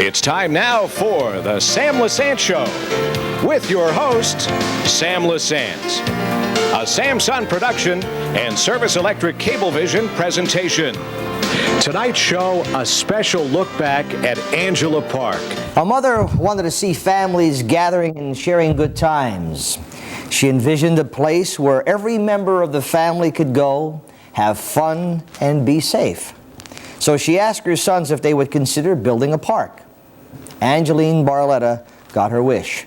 It's time now for the Sam Lesante Show with your host, Sam Lesante. A Samsung production and Service Electric Cablevision presentation. Tonight's show, a special look back at Angela Park. A mother wanted to see families gathering and sharing good times. She envisioned a place where every member of the family could go, have fun, and be safe. So she asked her sons if they would consider building a park. Angeline Barletta got her wish.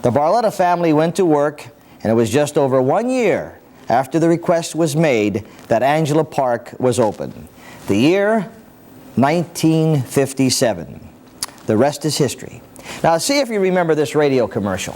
The Barletta family went to work, and it was just over 1 year after the request was made that Angela Park was opened. The year, 1957. The rest is history. Now, see if you remember this radio commercial.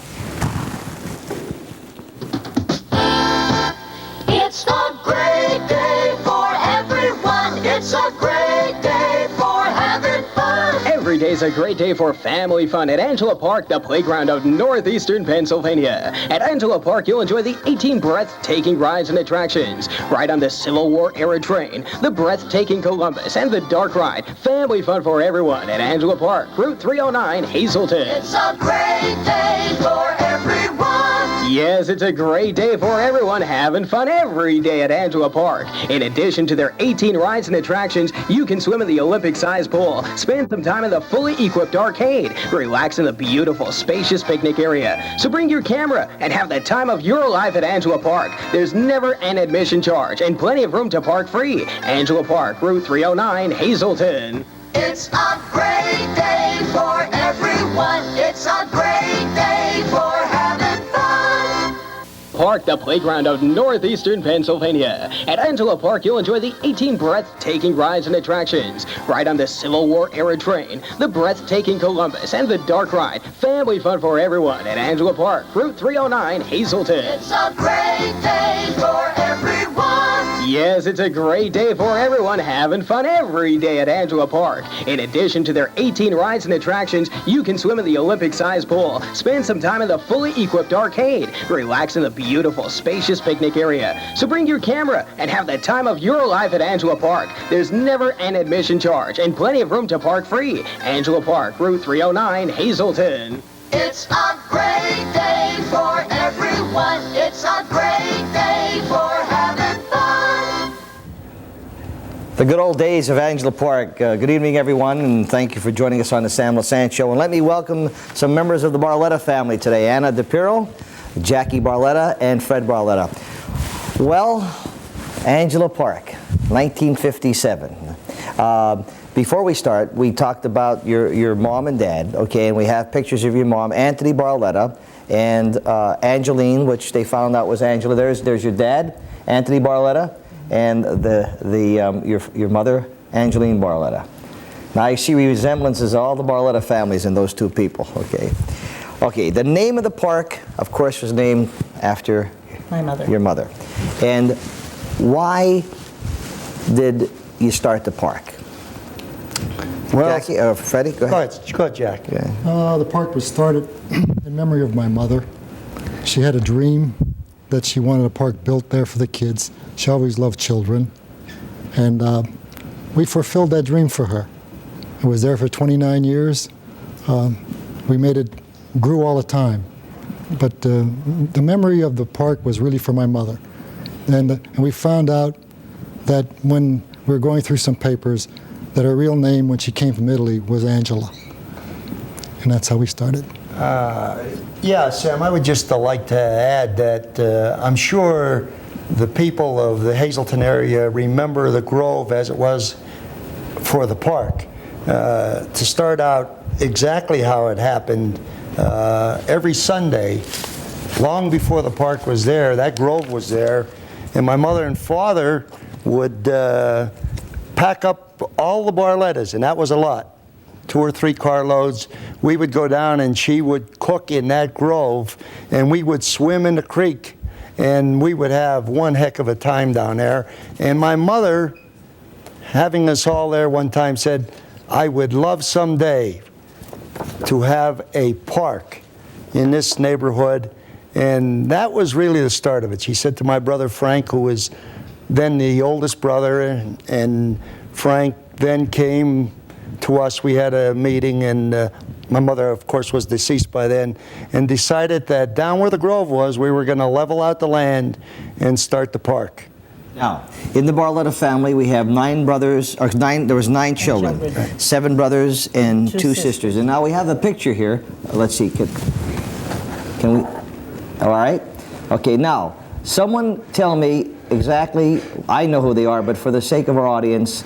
It's a great day for everyone. It's a great day for having fun. Every day's a great day for family fun at Angela Park, the playground of northeastern Pennsylvania. At Angela Park, you'll enjoy the 18 breathtaking rides and attractions. Ride on the Civil War era train, the breathtaking Columbus, and the dark ride. Family fun for everyone at Angela Park, Route 309, Hazleton. It's a great day for everyone. Yes, it's a great day for everyone having fun every day at Angela Park. In addition to their 18 rides and attractions, you can swim in the Olympic-sized pool, spend some time in the fully equipped arcade, relax in the beautiful, spacious picnic area. So bring your camera and have the time of your life at Angela Park. There's never an admission charge and plenty of room to park free. Angela Park, Route 309, Hazleton. It's a great day for everyone. It's a great day for having fun. Park, the playground of northeastern Pennsylvania. At Angela Park, you'll enjoy the 18 breathtaking rides and attractions. Ride on the Civil War era train, the breathtaking Columbus, and the dark ride. Family fun for everyone at Angela Park, Route 309, Hazleton. It's a great day for everyone. Yes, it's a great day for everyone having fun every day at Angela Park. In addition to their 18 rides and attractions, you can swim in the Olympic-sized pool, spend some time in the fully equipped arcade, relax in the beautiful, spacious picnic area. So bring your camera and have the time of your life at Angela Park. There's never an admission charge and plenty of room to park free. Angela Park, Route 309, Hazleton. It's a great day for everyone. It's a great day for having fun. The good old days of Angela Park. Good evening, everyone, and thank you for joining us on the Sam Lesante Show. And let me welcome some members of the Barletta family today. Anna DePiro, Jackie Barletta, and Fred Barletta. Well, Angela Park, 1957. Before we start, we talked about your mom and dad, okay, and we have pictures of your mom, Anthony Barletta, and Angeline, which they found out was Angela. There's your dad, Anthony Barletta, and your mother, Angeline Barletta. Now you see resemblances of all the Barletta families in those two people, okay. Okay, the name of the park, of course, was named after my mother. Your mother. And why did you start the park? Well, Jackie, Freddie, go ahead. Go ahead, Jack. Okay. The park was started in memory of my mother. She had a dream that she wanted a park built there for the kids. She always loved children. And we fulfilled that dream for her. It was there for 29 years. We made it, grew all the time. But the memory of the park was really for my mother. And we found out that when we were going through some papers, that her real name when she came from Italy was Angela. And that's how we started. Yeah, Sam, I would just like to add that I'm sure the people of the Hazleton area remember the Grove as it was for the park. To start out exactly how it happened, every Sunday, long before the park was there, that Grove was there, and my mother and father would pack up all the Barlettas, and that was a lot, 2 or 3 carloads. We would go down and she would cook in that Grove, and we would swim in the creek, and we would have one heck of a time down there. And my mother, having us all there one time, said, I would love someday to have a park in this neighborhood. And that was really the start of it. She said to my brother Frank, who was then the oldest brother, and Frank then came to us. We had a meeting, and my mother, of course, was deceased by then, and decided that down where the Grove was, we were going to level out the land and start the park. Now, in the Barletta family, we have 9 brothers, or 9. There was 9 children, 7 brothers and 2 sisters. And now we have a picture here. Let's see. Can we? All right. Okay. Now, someone tell me exactly. I know who they are, but for the sake of our audience,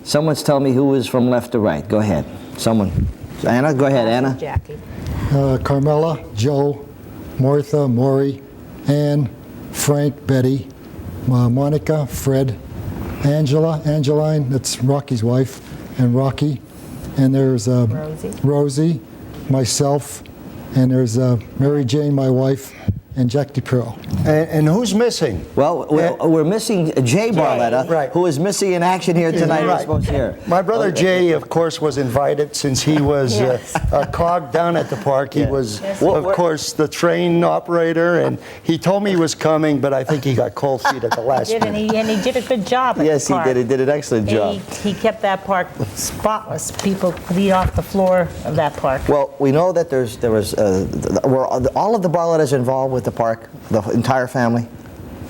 someone's tell me who is from left to right. Go ahead. Someone. Anna, go ahead, Anna. Jackie. Carmela, Joe, Martha, Maury, Ann, Frank, Betty, Monica, Fred, Angela, Angeline, that's Rocky's wife, and Rocky. And there's Rosie, myself, and there's Mary Jane, my wife, and Jack DePiro. And who's missing? Well, we're missing Jay Barletta, Right. who is missing in action here tonight. We're supposed to hear. My brother Jay, of course, was invited since he was a cog down at the park. He was, of course, the train operator, and he told me he was coming, but I think he got cold feet at the last minute. And he did a good job at Yes, the park. he did. He did an excellent job. He kept that park spotless. People could eat off the floor of that park. Well, we know that were all of the Barlettas involved with the park, the entire family?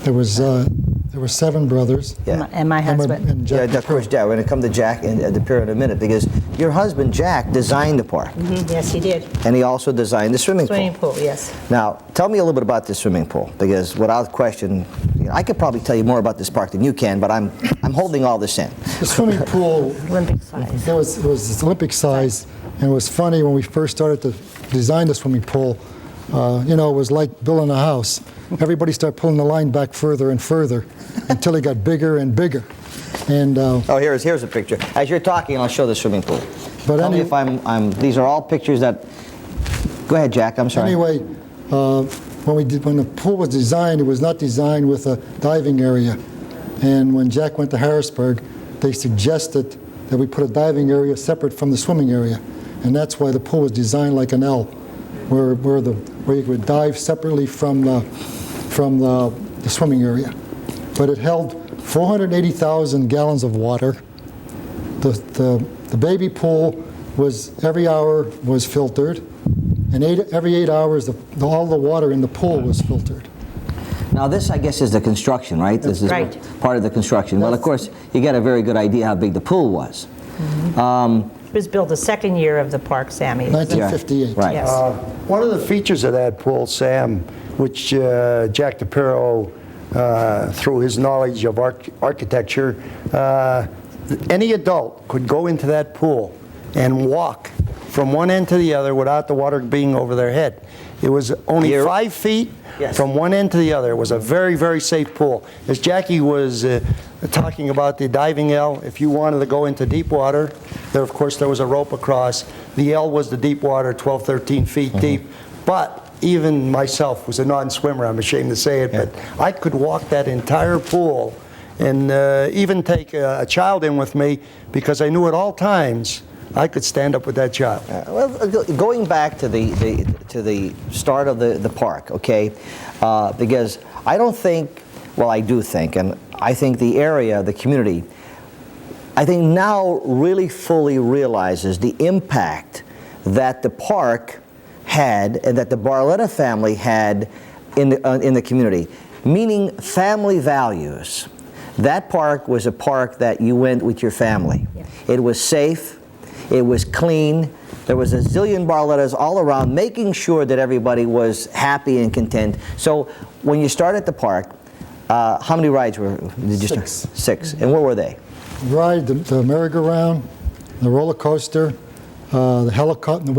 There were 7 brothers. Yeah. And my husband. And Jack Yeah, of course, Jack. We're going to come to Jack and DePiro in a minute, because your husband, Jack, designed the park. Yes, he did. And he also designed the swimming Swimming pool, yes. Now, tell me a little bit about this swimming pool, because without question, I could probably tell you more about this park than you can, but I'm holding all this in. The swimming pool, Olympic size. it was Olympic size, and it was funny when we first started to design the swimming pool. It was like building a house. Everybody started pulling the line back further and further until it got bigger and bigger. And Oh, here's a picture. As you're talking, I'll show the swimming pool. But Tell me if these are all pictures that. Go ahead, Jack. I'm sorry. anyway, when the pool was designed, it was not designed with a diving area. And when Jack went to Harrisburg, they suggested that we put a diving area separate from the swimming area, and that's why the pool was designed like an L, where you would dive separately from the swimming area. But it held 480,000 gallons of water. The baby pool was every hour was filtered, and every 8 hours all the water in the pool was filtered. Now this, I guess, is the construction, right? This is right. part of the construction. Well, of course, you got a very good idea how big the pool was. It was built the second year of the park, Sammy. 1958. Right. Yes. One of the features of that pool, Sam, which Jack DePiro, through his knowledge of architecture, any adult could go into that pool and walk from one end to the other without the water being over their head. It was only 5 feet from one end to the other. It was a very, very safe pool. As Jackie was talking about the diving L, if you wanted to go into deep water, of course there was a rope across. The L was the deep water, 12, 13 feet deep. But even myself was a non-swimmer, I'm ashamed to say it, but I could walk that entire pool and even take a child in with me, because I knew at all times I could stand up with that child. Well, going back to the start of the park, okay, because I don't think, well, I do think, and I think the area, the community, I think now really fully realizes the impact that the park had and that the Barletta family had in the community, meaning family values. That park was a park that you went with your family. Yeah. It was safe. It was clean. There was a zillion Barlettas all around, making sure that everybody was happy and content. So when you started the park, how many rides did you start? 6. 6. And what were they? Ride the merry-go-round, the roller coaster, the helicopter.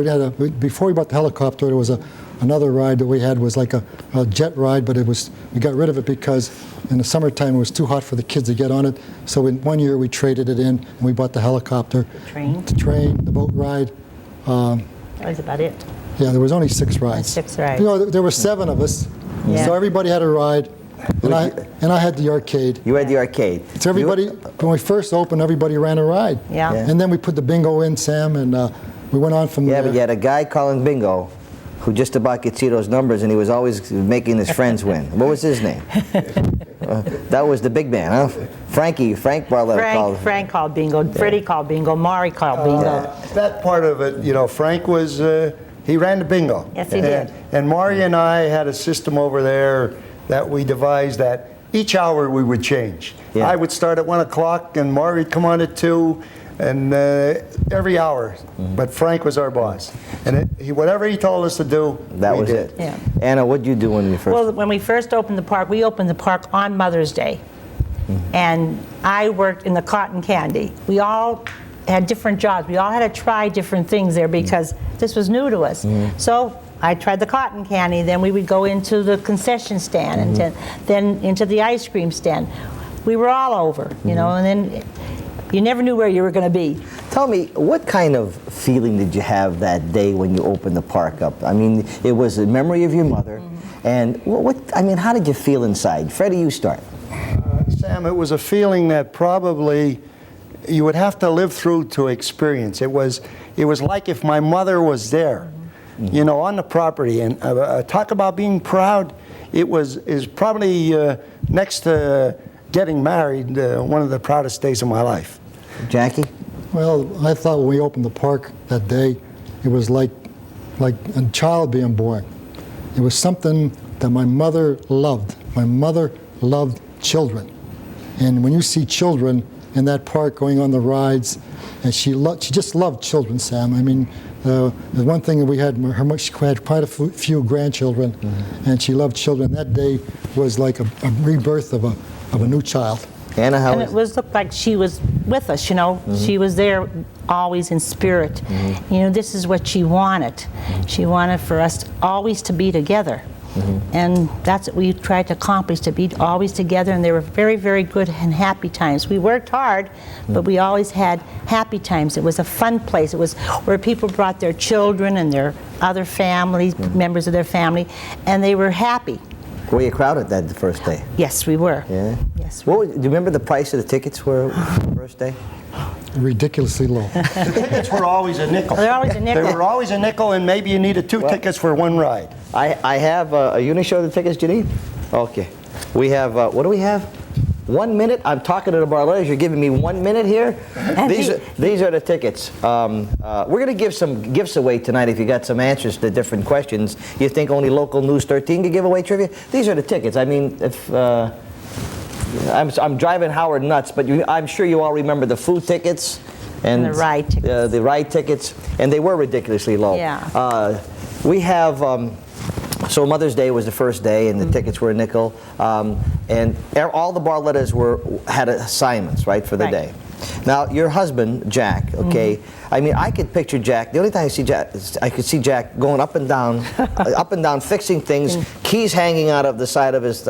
Before we bought the helicopter, there was another ride that we had, was like a jet ride, but we got rid of it because in the summertime it was too hot for the kids to get on it. So in one year we traded it in and we bought the helicopter. The train. The boat ride. That was about it. Yeah, there was only 6 rides. 6 rides. There were 7 of us, Yeah. so everybody had a ride, and I had the arcade. You had the arcade. So everybody, when we first opened, everybody ran a ride. Yeah. And then we put the bingo in, Sam, and we went on from Yeah, there. but you had a guy calling bingo who just about could see those numbers, and he was always making his friends win. What was his name? That was the big man, huh? Frank Barletta called. Frank called bingo. Freddie called bingo. Maury called bingo. That part of it, you know, Frank was, he ran the bingo. Yes, he did. And Maury and I had a system over there that we devised that each hour we would change. Yeah. I would start at 1 o'clock and Maury would come on at 2, and every hour. But Frank was our boss. And whatever he told us to do, That we was did. it. Yeah. Anna, what'd you do when you first? Well, when we first opened the park, we opened the park on Mother's Day. And I worked in the cotton candy. We all had different jobs. We all had to try different things there because this was new to us. So I tried the cotton candy, then we would go into the concession stand, and then into the ice cream stand. We were all over, you know, and then you never knew where you were going to be. Tell me, what kind of feeling did you have that day when you opened the park up? I mean, it was a memory of your mother, and I mean, how did you feel inside? Freddie, you start. Sam, it was a feeling that probably you would have to live through to experience. It was like if my mother was there, you know, on the property. And talk about being proud. Is probably next to getting married, one of the proudest days of my life. Jackie? Well, I thought when we opened the park that day, it was like a child being born. It was something that my mother loved. My mother loved children. And when you see children in that park going on the rides, and she just loved children, Sam. I mean, the one thing that we had, she had quite a few grandchildren, and she loved children. That day was like a rebirth of a new child. Anna, how And it looked like she was with us, you know. She was there always in spirit. You know, this is what she wanted. She wanted for us always to be together. And that's what we tried to accomplish, to be always together, and they were very, very good and happy times. We worked hard, but we always had happy times. It was a fun place. It was where people brought their children and their other families, members of their family, and they were happy. were you crowded that the first day? Yes, we were. Yeah. Yes. Do you remember the price of the tickets were the first day? Ridiculously low. The tickets were always a nickel. They're always a nickel. They were always a nickel, and maybe you needed two tickets for one ride. I have a Unishow the tickets, Janine? Okay. We have, what do we have? 1 minute. I'm talking to the Barlettas. You're giving me 1 minute here. These are the tickets. We're going to give some gifts away tonight if you got some answers to different questions. You think only Local News 13 could give away trivia? These are the tickets. I mean, if I'm driving Howard nuts, but I'm sure you all remember the food tickets And the ride tickets. The ride tickets, and they were ridiculously low. Yeah. We have. So Mother's Day was the first day, and the tickets were a nickel, and all the Barlettas had assignments, right, for the day. Now, your husband, Jack, okay, I mean, I could picture Jack. The only time I see Jack, I could see Jack going up and down, fixing things, keys hanging out of the side of his,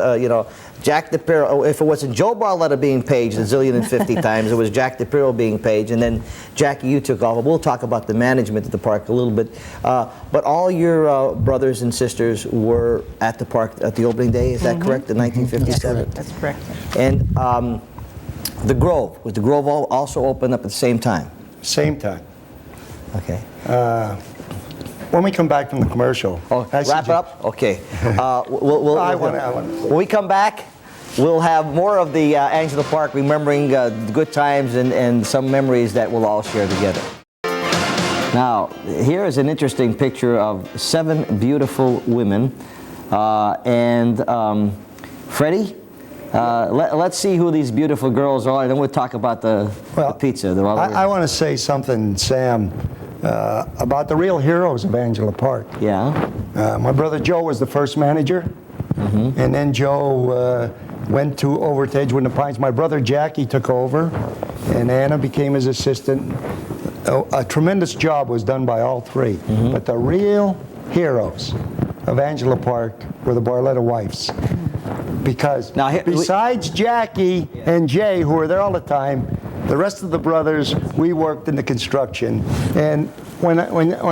Jack DePiro. If it wasn't Joe Barletta being paged a zillion and 50 times, it was Jack DePiro being paged, and then Jackie, you took off. We'll talk about the management of the park a little bit. But all your brothers and sisters were at the park at the opening day, is that correct, in 1957? That's correct. And the Grove, was the Grove also opened up at the same time? Same time. Okay. When we come back from the commercial. Wrap it up? Okay. When we come back, we'll have more of the Angela Park, remembering good times and some memories that we'll all share together. Now, here is an interesting picture of 7 beautiful women. Freddie, let's see who these beautiful girls are, and then we'll talk about the pizza. I want to say something, Sam, about the real heroes of Angela Park. Yeah. My brother Joe was the first manager, and then Joe went over to Edgewood and the Pines. My brother Jackie took over, and Anna became his assistant. A tremendous job was done by all 3, but the real heroes of Angela Park were the Barletta wives. Because besides Jackie and Jay, who were there all the time, the rest of the brothers, we worked in the construction. And when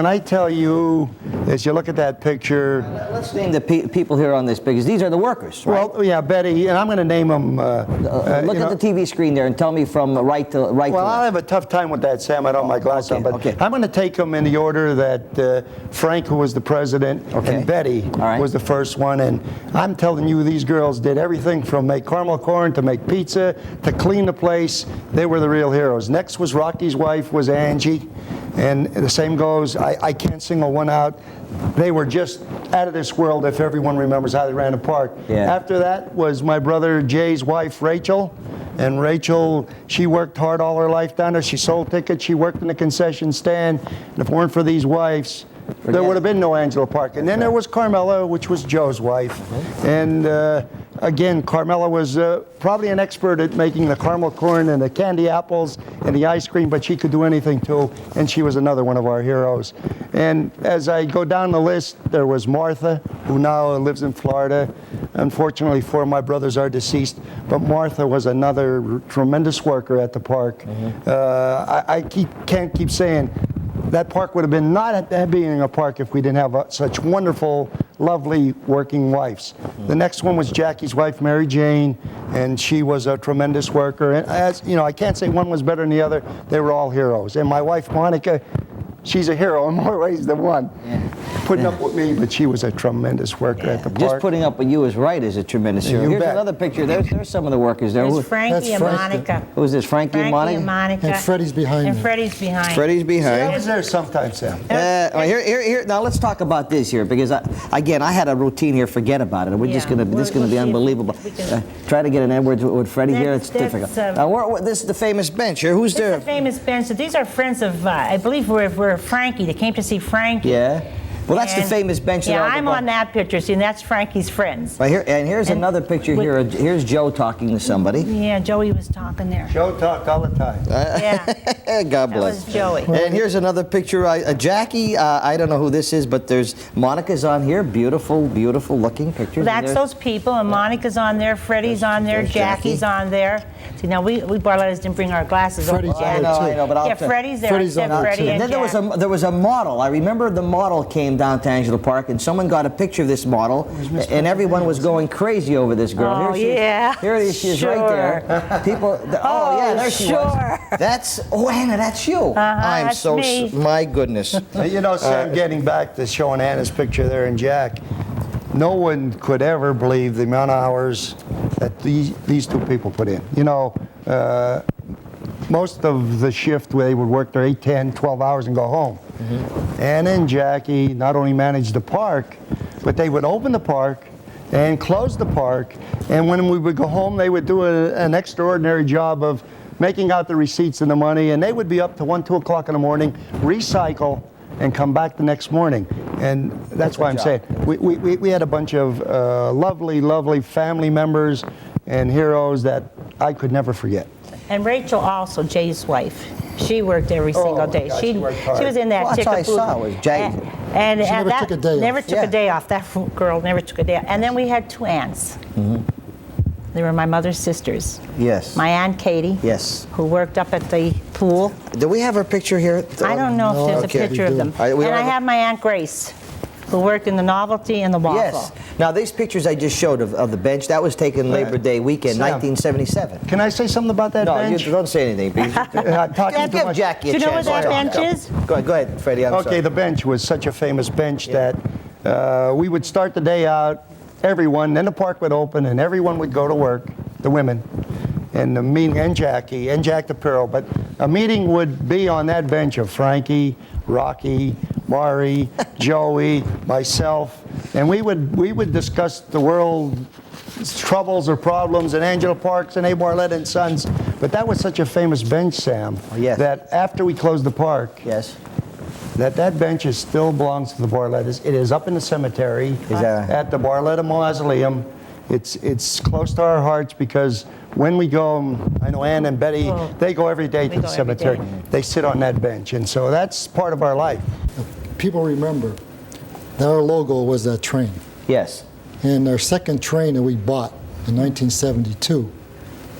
I tell you, As you look at that picture, Let's name the people here on this because these are the workers, right? well, yeah, Betty, and I'm going to name them. Look at the TV screen there and tell me from right to Well, left. I'll have a tough time with that, Sam. I don't have my glasses on, but okay. I'm going to take them in the order that Frank, who was the president, Okay. and Betty All right. was the first one. And I'm telling you, these girls did everything from make caramel corn to make pizza to clean the place. They were the real heroes. Next was Rocky's wife, was Angie. And the same goes, I can't single one out. They were just out of this world if everyone remembers how they ran the park. Yeah. After that was my brother Jay's wife, Rachel. And Rachel, she worked hard all her life down there. She sold tickets. She worked in the concession stand. And if it weren't for these wives, there would have been no Angela Park. And then there was Carmela, which was Joe's wife. And again, Carmela was probably an expert at making the caramel corn and the candy apples and the ice cream, but she could do anything too. And she was another one of our heroes. And as I go down the list, there was Martha, who now lives in Florida. Unfortunately, 4 of my brothers are deceased, but Martha was another tremendous worker at the park. I can't keep saying that park would have been not being a park if we didn't have such wonderful, lovely working wives. The next one was Jackie's wife, Mary Jane, and she was a tremendous worker. And as you know, I can't say one was better than the other. They were all heroes. And my wife, Monica, she's a hero in more ways than one. Putting up with me, but she was a tremendous worker at the park. Just putting up with you is right is a tremendous hero. You Here's bet. another picture. There's some of the workers there. There's Frankie That's and Frankie. Monica. Who's this, Frankie and Monica? And Monica. And Freddie's behind And me. Freddie's behind. Freddie's I behind. was there sometimes, Sam. Here. Now let's talk about this here because again, I had a routine here. Forget about it. We're just Yeah. gonna. This is gonna be We'll see if unbelievable. we can- Try to get an Edwards with Freddie here. It's That's, difficult. Now, this is the famous bench here. Who's This there? is a famous bench. So these are friends of, I believe we're Frankie. They came to see Frankie. Yeah. Well, that's the And- famous bench. Yeah, that I'm on that picture. See, and that's Frankie's friends. Right here, and here's And another picture with- here. Here's Joe talking to somebody. Yeah, Joey was talking there. Joe talked all the time. Yeah, God that bless. was Joey. And here's another picture. Jackie, I don't know who this is, but there's Monica's on here. Beautiful, beautiful looking pictures. That's And those people, and Monica's on there, Freddie's on there, there's Jackie's Jackie. on there. See, now we Barlettas didn't bring our glasses. Freddie's over. on there, I know, but I'll Yeah, tell- Freddie's there. Freddie's I said on there, Freddie too. and then Jack. there was a model. I remember the model came down to Angela Park, and someone got a picture of this model, and everyone was going crazy over this girl. Oh, Here she is. yeah. Here it is. She's right there. People. Oh, yeah, there she was. sure. That's Anna. That's you. I'm that's so. me. My goodness. You know, Sam, getting back to showing Anna's picture there and Jack, no one could ever believe the amount of hours that these two people put in. You know, most of the shift they would work their 8, 10, 12 hours and go home. Anna and Jackie not only managed the park, but they would open the park and close the park. And when we would go home, they would do an extraordinary job of making out the receipts and the money. And they would be up to 1, 2 o'clock in the morning, recycle, and come back the next morning. And that's why I'm saying we had a bunch of lovely, lovely family members and heroes that I could never forget. And Rachel also, Jay's wife. She worked every single day. God, she worked hard. She was in that Well, that's ticket what I booth. saw was Jay. And She at never that, took a day off. Never took Yeah. a day off. That girl never took a day off. And then we had 2 aunts. They were my mother's sisters. Yes. My Aunt Katie, Yes. who worked up at the pool. Do we have her picture here? I don't know no, if there's okay. a picture We of do. them. All right, we And I don't have- have my Aunt Grace, who worked in the novelty and the waffle. Yes. Now, these pictures I just showed of the bench, that was taken Labor Day weekend, Sam. 1977. Can I say something about that No, bench? you don't say anything. Please. Talking too Give much. Jackie a Do you know chance. what that to bench talk. is? Go ahead, Freddie. I'm Okay, sorry. the bench was such a famous bench that we would start the day out, everyone, then the park would open and everyone would go to work, the women, and the meeting, and Jackie, and Jack DePiro, but a meeting would be on that bench of Frankie, Rocky, Mari, Joey, myself, and we would discuss the world's troubles or problems and Angela Parks and A. Barletta and Sons, but that was such a famous bench, Sam, yes. that after we closed the park, Yes. that bench still belongs to the Barlettas. It is up in the cemetery at the Barletta Mausoleum. It's close to our hearts because when we go, I know Ann and Betty, they go every day to We the go every cemetery. day. They sit on that bench, and so that's part of our life. People remember that our logo was that train. Yes. And our second train that we bought in 1972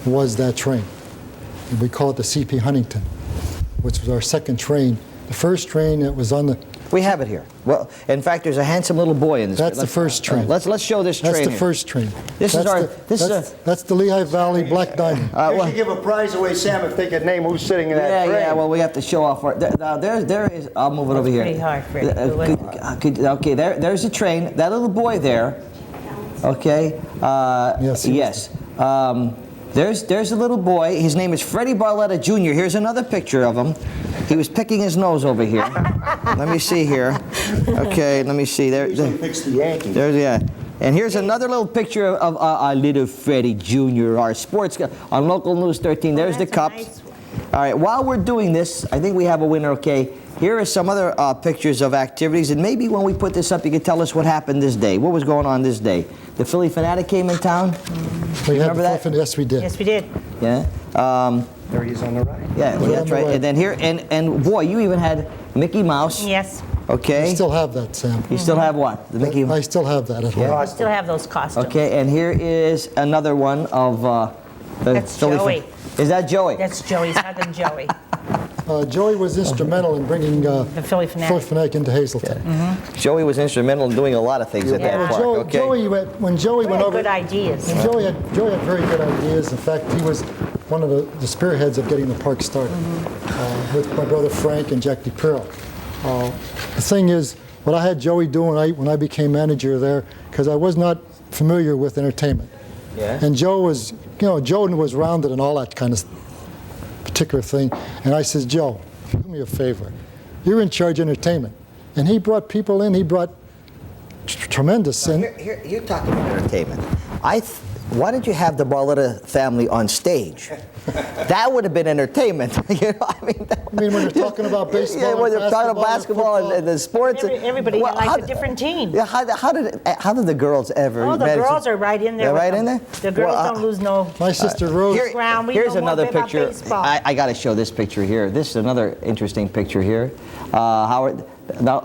was that train. And we call it the C.P. Huntington, which was our second train. The first train that was on the We have it here. Well, in fact, there's a handsome little boy in this. That's the first train. Let's show this train. That's the here. first train. This is our. This is a. That's the Lehigh Valley Black Diamond. You should give a prize away, Sam, if they could name who's sitting in that train. Yeah. Well, we have to show off. There is. I'll move it over here. Pretty hard, Fred. Okay. There's a train. That little boy there. Okay. Yes. There's a little boy. His name is Freddie Barletta Jr. Here's another picture of him. He was picking his nose over here. Let me see here. Okay, let me see. There. Picks the Yankees. There's And here's another little picture of our little Freddie Jr., our sports guy on Local News 13. There's the cups. Nice. All right. While we're doing this, I think we have a winner. Okay. Here are some other pictures of activities, and maybe when we put this up, you could tell us what happened this day. What was going on this day? The Philly Fanatic came in town. We had remember that? Yes, we did. Yes, we did. Yeah. There he is on the right. Yeah. Right That's on the right. right. And then here, and boy, you even had Mickey Mouse. Yes. Okay. I still have that, Sam. You still have what? The Mickey. I still have that at home. We still have those costumes. Okay. And here is another one of the That's Philly. Joey. Is that Joey? That's Joey's husband, Joey. Joey was instrumental in bringing The Philly Fanatic. into Hazleton. Joey was instrumental in doing a lot of things at that Yeah. park. Okay. Joey when Joey We went had over. good ideas. And Joey had very good ideas. In fact, he was one of the spearheads of getting the park started with my brother Frank and Jack DePiro. The thing is, what I had Joey doing when I became manager there, because I was not familiar with entertainment. Yeah. And Joe was rounded and all that kind of particular thing. And I says, Joe, do me a favor. You're in charge of entertainment. And he brought people in. He brought tremendous. And Here, you're talking about entertainment. Why did you have the Barletta family on stage? That would have been entertainment. You know, I mean, when you're talking about baseball, yeah, when you're talking about basketball football, and the sports. Everybody likes a different team. Yeah, how did the girls ever? Oh, the manage girls to- are right in there. They're with right them. in there? The girls Well, don't lose no. my sister Rose. Ground. We Here's know more another about picture. baseball. I got to show this picture here. This is another interesting picture here. Howard, now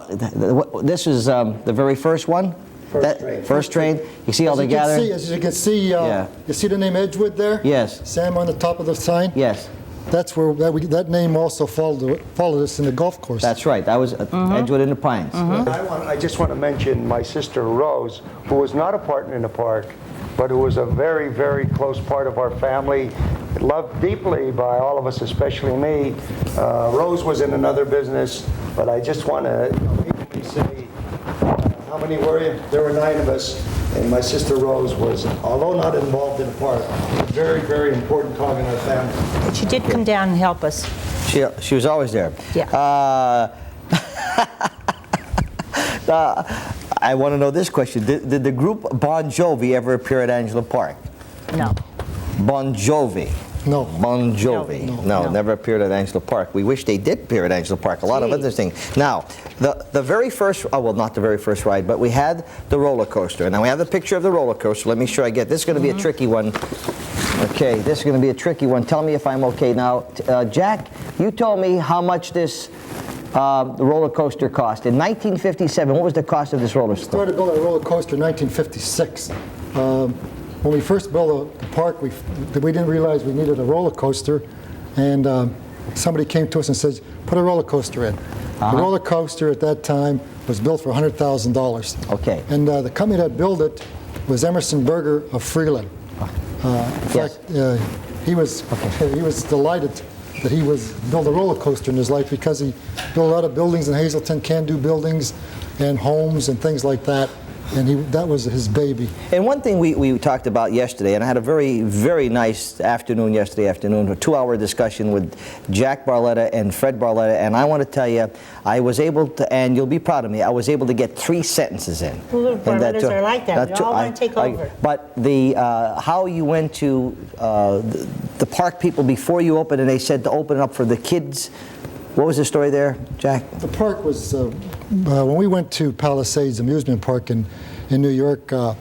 this is the very first one. First train. You see all together. As you can see, Yeah. you see the name Edgewood there? Yes. Sam on the top of the sign? Yes, That's where that name also followed us in the golf course. that's right. That was Edgewood in the Pines. I just want to mention my sister Rose, who was not a partner in the park, but who was a very, very close part of our family, loved deeply by all of us, especially me. Rose was in another business, but I just want to briefly say, how many were you? There were 9 of us, and my sister Rose was, although not involved in the park, a very, very important cog in our family. But she did come down and help us. She was always there. Yeah. I want to know this question. Did the group Bon Jovi ever appear at Angela Park? No. Bon Jovi. No. Bon Jovi. No, never appeared at Angela Park. We wish they did appear at Angela Park. A lot of Gee. other things. Now, the very first, well, not the very first ride, but we had the roller coaster. And now we have the picture of the roller coaster. Let me sure I get this. Is going to be a tricky one. Okay, this is going to be a tricky one. Tell me if I'm okay. Now, Jack, you told me how much this the roller coaster cost. In 1957, what was the cost of this roller coaster? Started building a roller coaster in 1956. When we first built the park, we didn't realize we needed a roller coaster, and somebody came to us and says, put a roller coaster in. The roller coaster at that time was built for $100,000. Okay. And the company that built it was Emerson Berger of Freeland. In fact, he was delighted that he was built a roller coaster in his life because he built a lot of buildings in Hazleton, can-do buildings and homes and things like that. And that was his baby. And one thing we talked about yesterday, and I had a very, very nice afternoon yesterday afternoon, a 2-hour discussion with Jack Barletta and Fred Barletta, and I want to tell you, I was able to, and you'll be proud of me, I was able to get 3 sentences in. Well, Barlettas are like that. We all want to take over. But how you went to the park people before you opened, and they said to open it up for the kids. What was the story there, Jack? The park was, when we went to Palisades Amusement Park in New York, in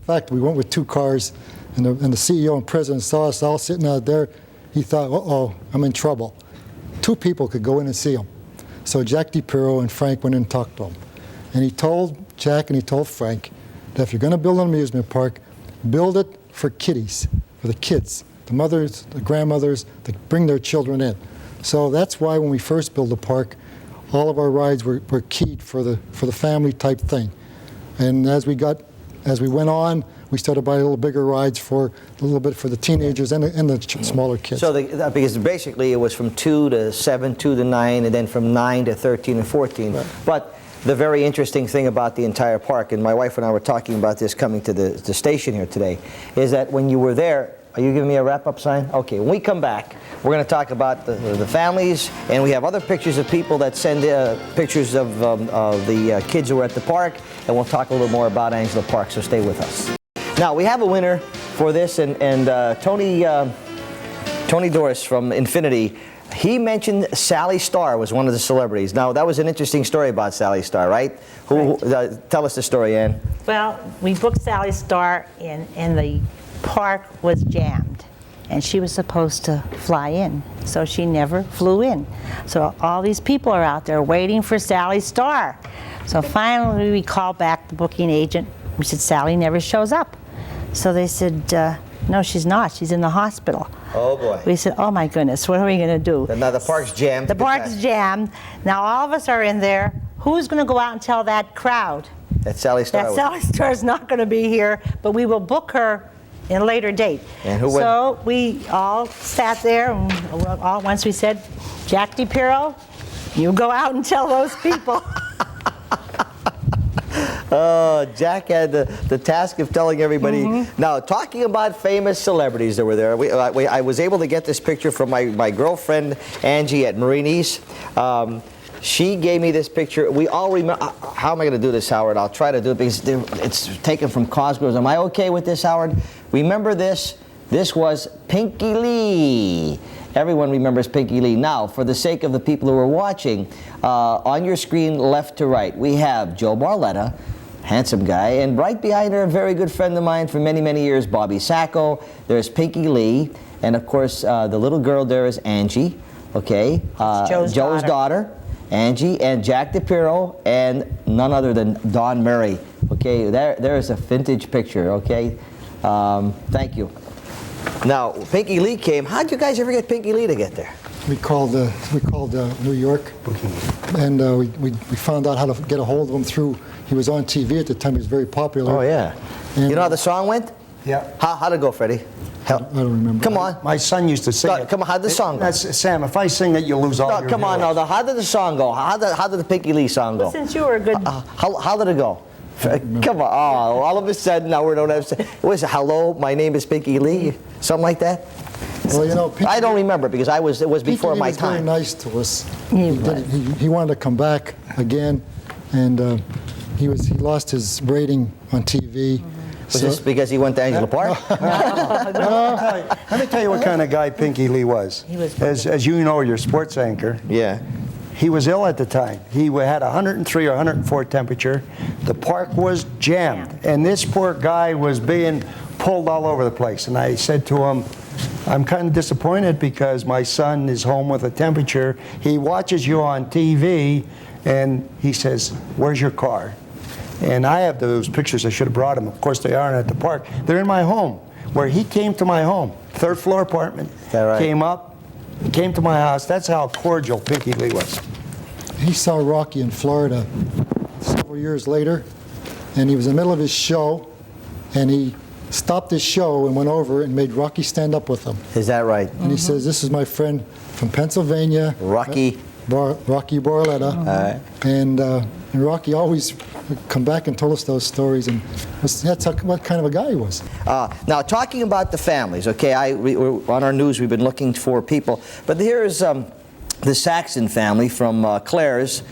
fact, we went with 2 cars, and the CEO and president saw us all sitting out there. He thought, uh-oh, I'm in trouble. 2 people could go in and see him. So Jack DePiro and Frank went in and talked to him. And he told Jack and he told Frank that if you're going to build an amusement park, build it for kiddies, for the kids, the mothers, the grandmothers, to bring their children in. So that's why when we first built the park, all of our rides were keyed for the family type thing. And as we went on, we started buying a little bigger rides for a little bit for the teenagers and the smaller kids. So because basically it was from 2 to 7, 2 to 9, and then from 9 to 13 and 14. Right. But the very interesting thing about the entire park, and my wife and I were talking about this coming to the station here today, is that when you were there, are you giving me a wrap-up sign? Okay, when we come back, we're going to talk about the families, and we have other pictures of people that send pictures of the kids who were at the park, and we'll talk a little more about Angela Park, so stay with us. Now, we have a winner for this, and Tony Doris from Infinity, he mentioned Sally Starr was one of the celebrities. Now, that was an interesting story about Sally Starr, right? Tell us the story, Ann. Well, we booked Sally Starr and the park was jammed. And she was supposed to fly in, so she never flew in. So all these people are out there waiting for Sally Starr. So finally we called back the booking agent. We said, Sally never shows up. So they said, no, she's not. She's in the hospital. Oh, boy. We said, oh, my goodness, what are we going to do? Now, the park's jammed. The park's jammed. Now all of us are in there. Who's going to go out and tell that crowd That Sally Starr. that Sally Starr's not going to be here, but we will book her in a later date. And who went? So we all sat there, and once we said, Jack DePiro, you go out and tell those people. Jack had the task of telling everybody. Now, talking about famous celebrities that were there, I was able to get this picture from my girlfriend, Angie, at Marini's. She gave me this picture. We all remember. How am I going to do this, Howard? I'll try to do it because it's taken from Cosgrove's. Am I okay with this, Howard? Remember this? This was Pinky Lee. Everyone remembers Pinky Lee. Now, for the sake of the people who are watching, on your screen, left to right, we have Joe Barletta, handsome guy, and right behind her, a very good friend of mine for many, many years, Bobby Sacco. There's Pinky Lee, and of course, the little girl there is Angie, okay? Joe's daughter. Angie, and Jack DePiro, and none other than Don Murray. Okay, there is a vintage picture, okay? Thank you. Now, Pinky Lee came. How'd you guys ever get Pinky Lee to get there? We called New York, and we found out how to get a hold of him through. He was on TV at the time. He was very popular. Oh yeah. And you know how the song went? Yeah. How'd it go, Freddie? I don't remember. Come on. My son used to sing it. Come on. How'd the song go? Sam, if I sing it, you lose all your Come on. viewers. Now, how did the song go? How did the Pinky Lee song go? Well, since you were a good... How did it go? Come on. Oh, all of a sudden now we don't have. What is it? Hello, my name is Pinky Lee. Something like that. Well, you know, I don't remember because it was before Pinky my Lee was time. very nice to us. He He wanted to come back again, and he lost his rating on TV. Was this because he went to Angela Park? Let me tell you what kind of guy Pinky Lee was. He was as you know, your sports anchor. Yeah. He was ill at the time. He had 103 or 104 temperature. The park was jammed, and this poor guy was being pulled all over the place. And I said to him, I'm kind of disappointed because my son is home with a temperature. He watches you on TV, and he says, where's your car? And I have those pictures. I should have brought them. Of course, they aren't at the park. They're in my home, where he came to my home, third floor apartment. Is that right? Came up, came to my house. That's how cordial Pinky Lee was. He saw Rocky in Florida several years later, and he was in the middle of his show, and he stopped his show and went over and made Rocky stand up with him. Is that right? And he says, this is my friend from Pennsylvania, Rocky. Rocky Barletta. And Rocky always come back and told us those stories, and that's what kind of a guy he was. Now, talking about the families, okay, we're on our news, we've been looking for people, but here's the Saxon family from Claire's.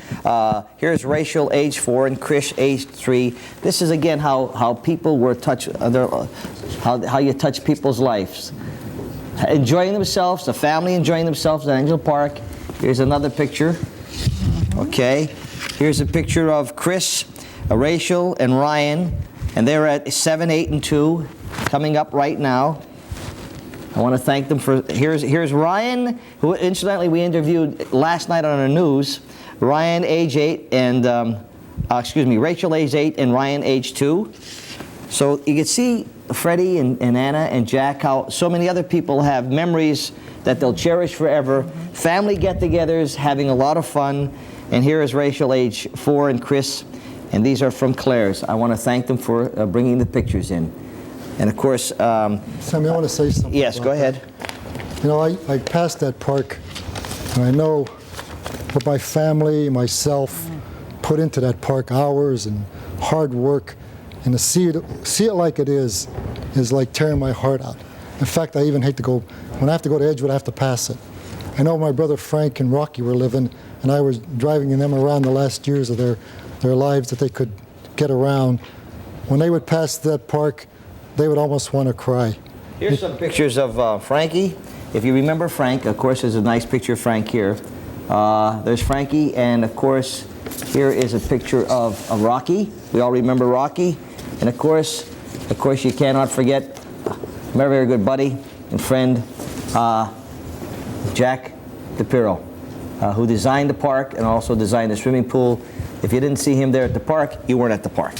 Here's Rachel, age 4, and Chris, age 3. This is, again, how people were touched, how you touch people's lives. Enjoying themselves, the family enjoying themselves at Angela Park. Here's another picture. Okay. Here's a picture of Chris, Rachel, and Ryan, and they're at 7, 8, and 2, coming up right now. I want to thank them for. Here's Ryan, who incidentally we interviewed last night on our news. Ryan, age 8, and Rachel, age 8, and Ryan, age 2. So you can see Freddie and Anna and Jack, how so many other people have memories that they'll cherish forever. Family get-togethers, having a lot of fun. And here is Rachel, age 4, and Chris, and these are from Claire's. I want to thank them for bringing the pictures in. And of course, Sammy, I want to say something. yes, about go ahead. that. You know, I passed that park, and I know what my family, myself, put into that park, hours and hard work, and to see it like it is like tearing my heart out. In fact, I even hate to go, when I have to go to Edgewood, I have to pass it. I know my brother Frank and Rocky were living, and I was driving them around the last years of their lives that they could get around. When they would pass that park, they would almost want to cry. Here's some pictures of Frankie. If you remember Frank, of course, there's a nice picture of Frank here. There's Frankie, and of course, here is a picture of Rocky. We all remember Rocky. And of course, you cannot forget my very good buddy and friend, Jack DePiro, who designed the park and also designed the swimming pool. If you didn't see him there at the park, you weren't at the park.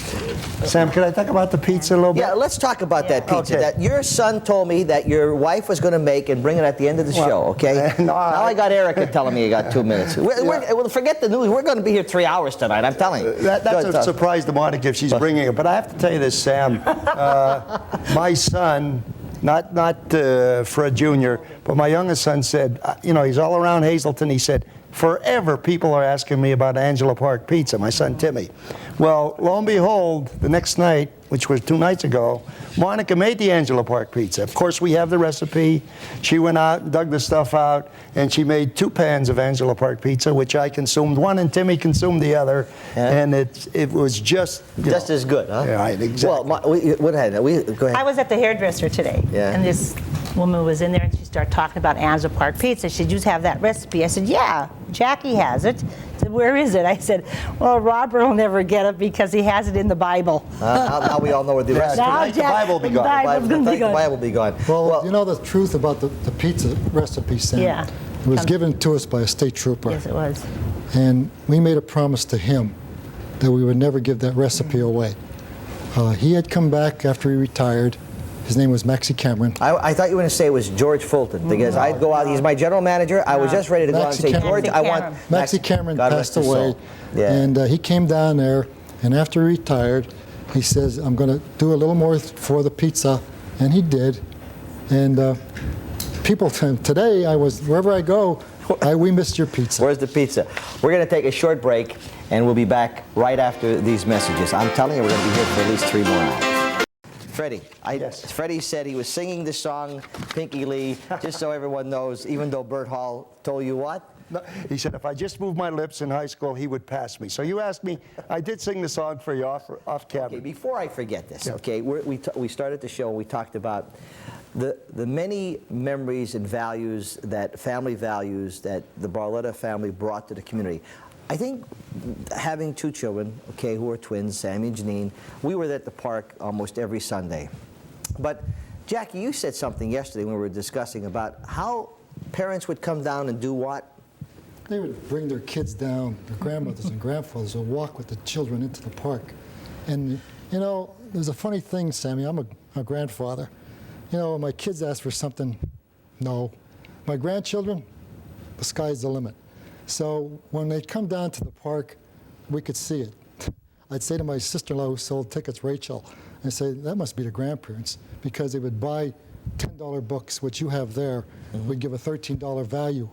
Sam, can I talk about the pizza a little bit? Yeah, let's talk about that pizza. Okay. That your son told me that your wife was going to make and bring it at the end of the show, okay? no, now I got Erica telling me you got 2 minutes. Well, forget the news. We're going to be here 3 hours tonight, I'm telling you. That's a surprise to Monica if she's bringing it. But I have to tell you this, Sam. My son, not Fred Jr., but my youngest son said, he's all around Hazleton. He said, forever people are asking me about Angela Park Pizza, my son Timmy. Well, lo and behold, the next night, which was 2 nights ago, Monica made the Angela Park Pizza. Of course, we have the recipe. She went out and dug the stuff out, and she made 2 pans of Angela Park Pizza, which I consumed one and Timmy consumed the other, and it was just as good, huh? Yeah, right, exactly. Well, go ahead. I was at the hairdresser today, Yeah. and this woman was in there, and she started talking about Angela Park Pizza. She said, "You have that recipe?" I said, "Yeah, Jackie has it." I said, "Where is it?" I said, "Well, Robert will never get it because he has it in the Bible." Now we all know where the rest Now, the Bible will be gone. the Bible will be gone. Well, you know the truth about the pizza recipe, Sam? Yeah. It was given to us by a state trooper. Yes, it was. And we made a promise to him that we would never give that recipe away. He had come back after he retired. His name was Maxie Cameron. I thought you were going to say it was George Fulton, because I'd go out, he's my general manager. I was just ready to go out and say, Maxie George, I want... Cameron. Maxie Cameron God passed rest his away, soul. Yeah. and he came down there, and after he retired, he says, I'm going to do a little more for the pizza, and he did. And people, today, wherever I go, we missed your pizza. Where's the pizza? We're going to take a short break, and we'll be back right after these messages. I'm telling you, we're going to be here for at least 3 more hours. Freddie, Yes. Freddie said he was singing the song Pinky Lee, just so everyone knows, even though Bert Hall told you what? No, he said if I just moved my lips in high school, he would pass me. So you asked me, I did sing the song for you off camera. Okay, before I forget this, Yeah. okay, we started the show, we talked about the many memories and values family values that the Barletta family brought to the community. I think having 2 children, okay, who are twins, Sammy and Janine, we were at the park almost every Sunday. But Jackie, you said something yesterday when we were discussing about how parents would come down and do what? They would bring their kids down, their grandmothers and grandfathers would walk with the children into the park. And, there's a funny thing, Sammy, I'm a grandfather. When my kids ask for something, no. My grandchildren, the sky's the limit. So when they come down to the park, we could see it. I'd say to my sister-in-law who sold tickets, Rachel, and say, that must be the grandparents, because they would buy $10 books, which you have there. We'd give a $13 value.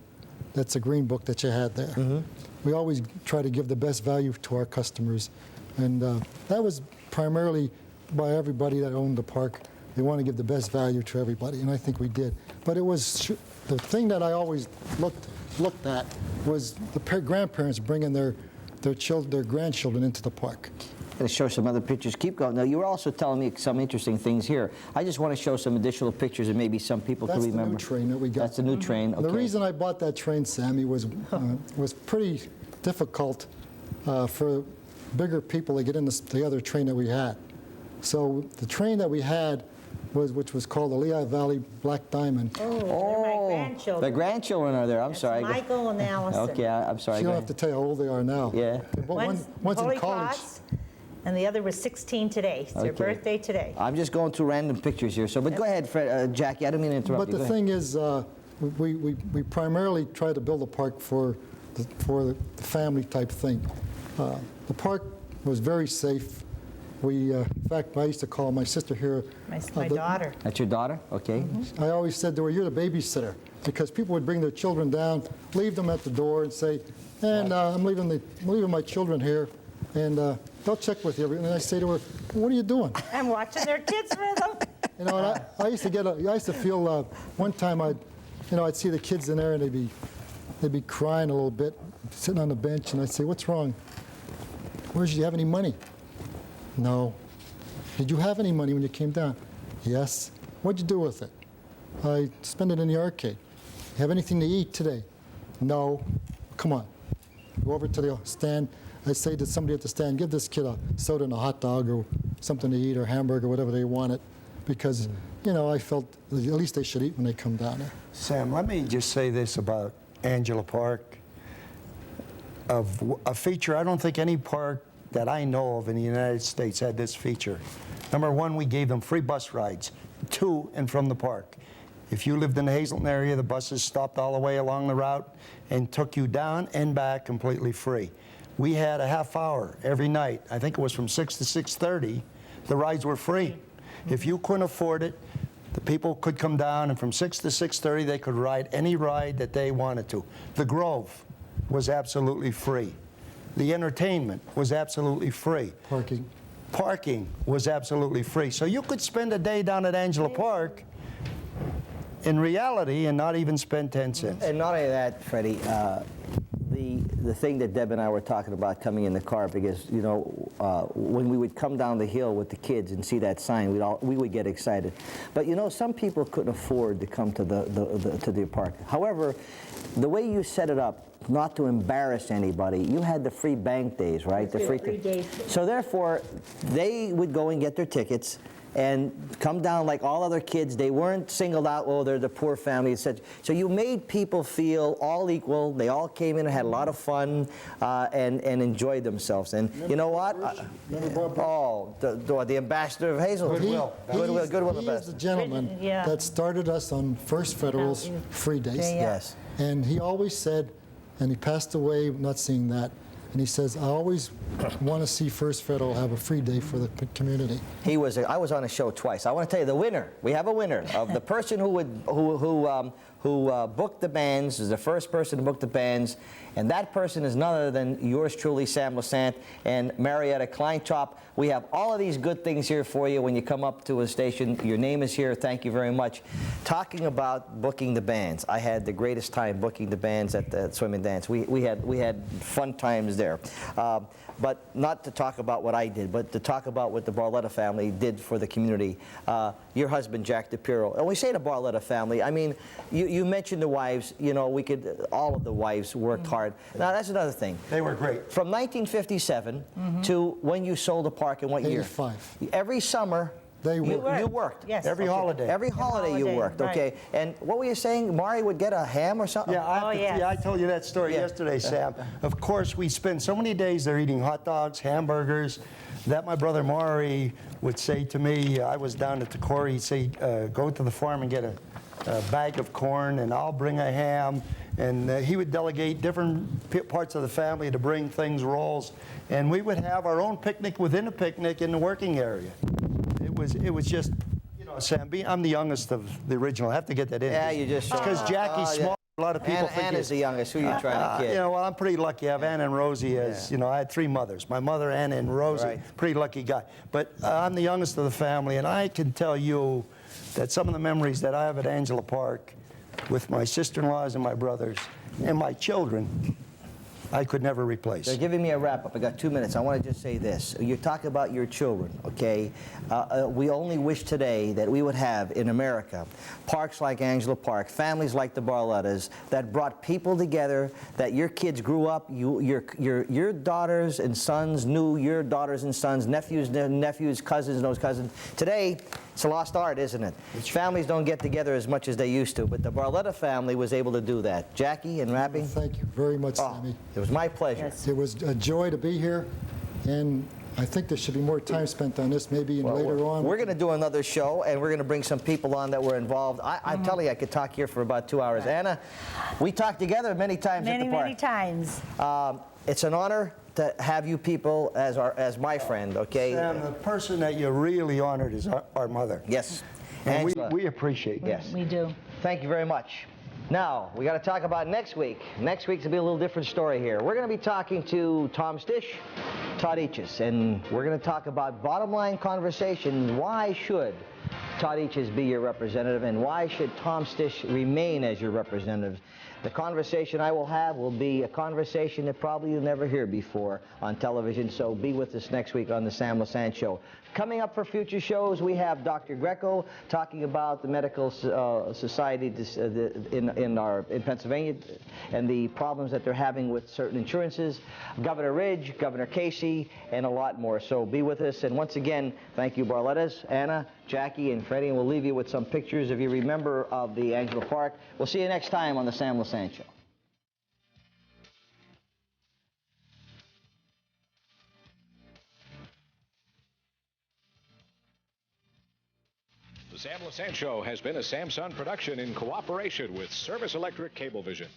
That's a green book that you had there. We always try to give the best value to our customers. And that was primarily by everybody that owned the park. They want to give the best value to everybody, and I think we did. But it was the thing that I always looked at was the grandparents bringing their grandchildren into the park. I'm going to show some other pictures. Keep going. Now, you were also telling me some interesting things here. I just want to show some additional pictures and maybe some people can remember. That's the new train that we got. That's the new train. Okay. The reason I bought that train, Sammy, was pretty difficult for bigger people to get in the other train that we had. So the train that we had which was called the Lehigh Valley Black Diamond. Oh, they're my grandchildren. The grandchildren are there. I'm sorry. Michael and Allison. Okay, I'm sorry. You don't have to tell you how old they are now. Yeah. But One's in college. And the other was 16 today. It's their Okay. birthday today. I'm just going through random pictures here. So, but go ahead, Jackie. I don't mean to interrupt But you. the thing is, we primarily try to build a park for for the family type thing. The park was very safe. In fact, I used to call my sister here. My daughter. That's your daughter? Okay. I always said to her, "You're the babysitter," because people would bring their children down, leave them at the door, and say, "And I'm leaving my children here, and they'll check with you." And I say to her, "What are you doing?" I'm watching their kids rhythm. You know, and I used to feel one time I'd see the kids in there and they'd be crying a little bit, sitting on the bench, and I'd say, "What's wrong? Did you have any money?" "No." "Did you have any money when you came down?" "Yes." "What'd you do with it?" "I spent it in the arcade." "You have anything to eat today?" "No." "Come on, go over to the stand." I say to somebody at the stand, "Give this kid a soda and a hot dog or something to eat or hamburger, whatever they wanted," because I felt at least they should eat when they come down there. Sam, let me just say this about Angela Park. Of a feature, I don't think any park that I know of in the United States had this feature. Number one, we gave them free bus rides to and from the park. If you lived in the Hazleton area, the buses stopped all the way along the route and took you down and back completely free. We had a half hour every night. I think it was from 6 to 6:30. The rides were free. If you couldn't afford it, the people could come down, and from 6 to 6:30, they could ride any ride that they wanted to. The Grove was absolutely free. The entertainment was absolutely free. Parking was absolutely free. So you could spend a day down at Angela Park in reality and not even spend 10 cents. And not only that, Freddie, the thing that Deb and I were talking about coming in the car, because when we would come down the hill with the kids and see that sign, we would get excited. But some people couldn't afford to come to the park. However, the way you set it up, not to embarrass anybody, you had the free bank days, right? The free days. So therefore, they would go and get their tickets and come down like all other kids. They weren't singled out, "Oh, they're the poor family," etc. So you made people feel all equal. They all came in and had a lot of fun and enjoyed themselves. And you know what? The ambassador of Hazleton. Goodwill He is ambassador. the gentleman Yeah. that started us on First Federal's free days. Yes. And he always said, and he passed away not seeing that, and he says, "I always want to see First Federal have a free day for the community." I was on a show twice. I want to tell you the winner. We have a winner of the person who booked the bands, is the first person to book the bands, and that person is none other than yours truly, Sam Lesante and Marietta Kleinchop. We have all of these good things here for you when you come up to a station. Your name is here. Thank you very much. Talking about booking the bands, I had the greatest time booking the bands at the Swim and Dance. We had fun times there. But not to talk about what I did, but to talk about what the Barletta family did for the community. Your husband, Jack DePiro. And we say the Barletta family, I mean, you mentioned the wives. All of the wives worked hard. Now, that's another thing. They were great. From 1957 to when you sold the park in what year? 85. Every summer, you worked. Yes. Every holiday. Every holiday you worked, right. okay. And what were you saying? Mari would get a ham or something? Yeah, yes. I told you that story yesterday, Sam. Of course, we spent so many days there eating hot dogs, hamburgers, that my brother Maury would say to me, I was down at the quarry, he'd say, "Go to the farm and get a bag of corn, and I'll bring a ham." And he would delegate different parts of the family to bring things, rolls, and we would have our own picnic within a picnic in the working area. It was just, Sam, I'm the youngest of the original. I have to get that in. Yeah, you just showed because Jackie's small. A lot of people think Anna's the youngest. Who are you trying to kid? Well, I'm pretty lucky. I have Anna and Rosie as, I had three mothers. My mother, Anna, and Rosie. Right. Pretty lucky guy. But I'm the youngest of the family, and I can tell you that some of the memories that I have at Angela Park with my sister-in-laws and my brothers and my children, I could never replace. They're giving me a wrap-up. I got 2 minutes. I want to just say this. You talk about your children, okay? We only wish today that we would have in America parks like Angela Park, families like the Barlettas that brought people together, that your kids grew up, your daughters and sons knew your daughters and sons, nephews, cousins, those cousins. Today, it's a lost art, isn't it? Families don't get together as much as they used to, but the Barletta family was able to do that. Jackie and wrapping? Thank you very much, Sammy. It was my pleasure. Yes. It was a joy to be here, and I think there should be more time spent on this, maybe later on. We're going to do another show, and we're going to bring some people on that were involved. I'm telling you, I could talk here for about 2 hours. Anna, we talked together many times at the park. Many times. It's an honor to have you people as my friend, okay? Sam, the person that you really honored is our mother. Yes. And Angela. we appreciate that. Yes. We do. Thank you very much. Now, we got to talk about next week. Next week's will be a little different story here. We're going to be talking to Tom Stish, Todd Eaches, and we're going to talk about bottom line conversation. Why should Todd Eaches be your representative, and why should Tom Stish remain as your representative? The conversation I will have will be a conversation that probably you'll never hear before on television, so be with us next week on the Sam Lesante Show. Coming up for future shows, we have Dr. Greco talking about the medical society in Pennsylvania and the problems that they're having with certain insurances, Governor Ridge, Governor Casey, and a lot more. So be with us, and once again, thank you, Barlettas, Anna, Jackie, and Freddie, and we'll leave you with some pictures, if you remember, of the Angela Park. We'll see you next time on the Sam Lesante Show. The Sam Lesante Show has been a Samsung production in cooperation with Service Electric Cablevision.